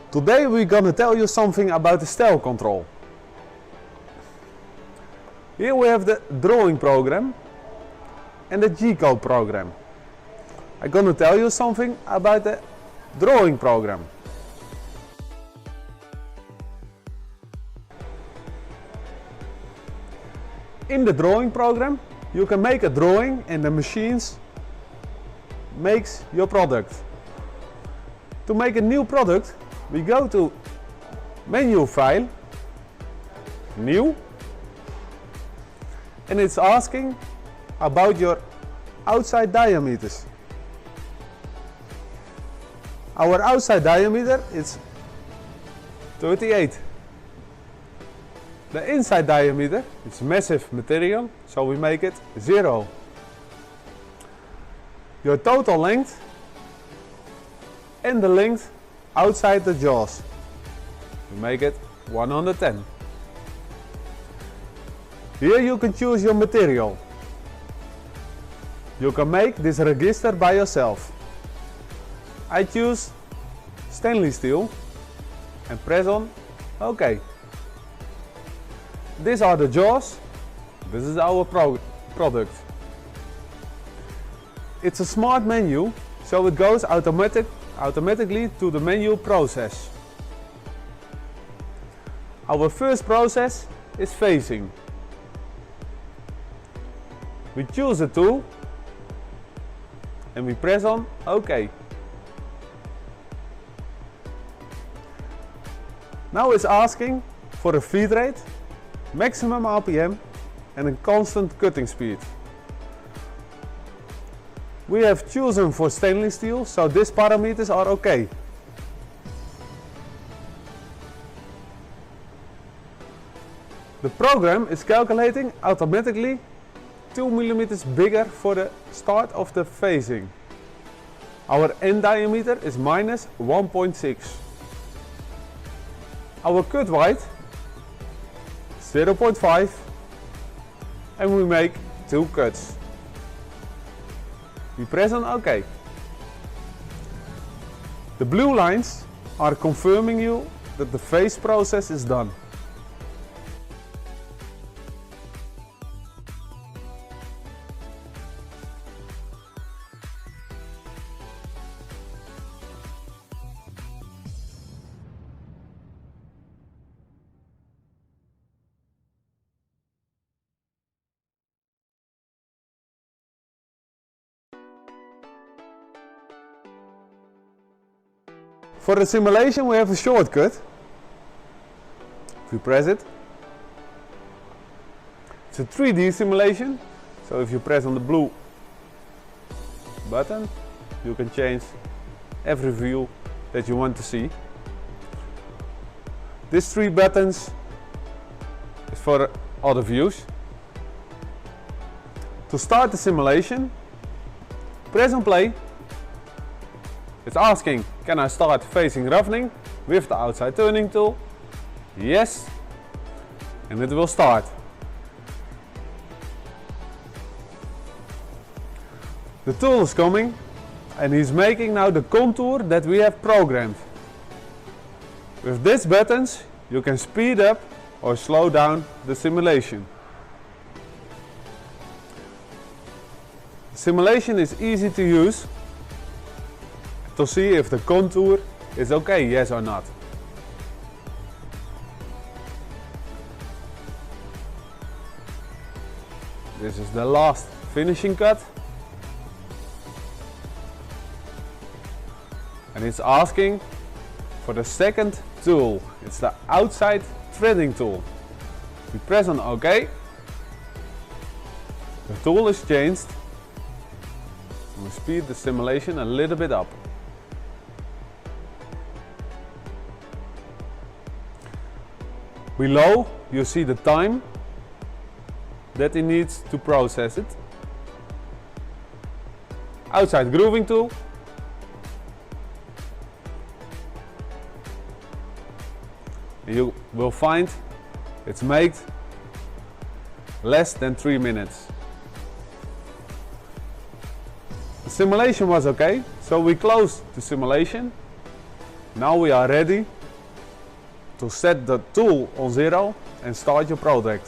Today we're gonna tell you something about the style control. Here we have the drawing program and the G-code program. I'm gonna tell you something about the drawing program. In the drawing program, you can make a drawing and the machines makes your product. To make a new product, we go to menu file, new, and it's asking about your outside diameters. Our outside diameter is 38. The inside diameter is massive material, so we make it 0. Your total length and the length outside the jaws, we make it 110. Here you can choose your material. You can make this register by yourself. I choose stainless steel and press on OK. These are the jaws. This is our product. It's a smart menu, so it goes automatically to the menu process. Our first process is facing. We choose a tool and we press on OK. Now it's asking for a feed rate, maximum RPM and a constant cutting speed. We have chosen for stainless steel, so these parameters are OK. The program is calculating automatically 2 mm bigger for the start of the facing. Our end diameter is minus 1.6. Our cut height 0.5 and we make 2 cuts. We press on OK. The blue lines are confirming you that the face process is done. For the simulation we have a shortcut. If you press it, it's a 3D simulation, so if you press on the blue button you can change every view that you want to see. These 3 buttons is for other views. To start the simulation, press on play. It's asking, can I start facing roughening with the outside turning tool? Yes, and it will start. The tool is coming and he's making now the contour that we have programmed. With these buttons you can speed up or slow down the simulation. The simulation is easy to use to see if the contour is okay, yes or not. This is the last finishing cut. And it's asking for the second tool. It's the outside threading tool. We press on OK. The tool is changed. And we speed the simulation a little bit up. Below you see the time that it needs to process it. Outside grooving tool. You will find it's made less than 3 minutes. The simulation was okay, so we closed the simulation. Now we are ready to set the tool on 0 and start your project.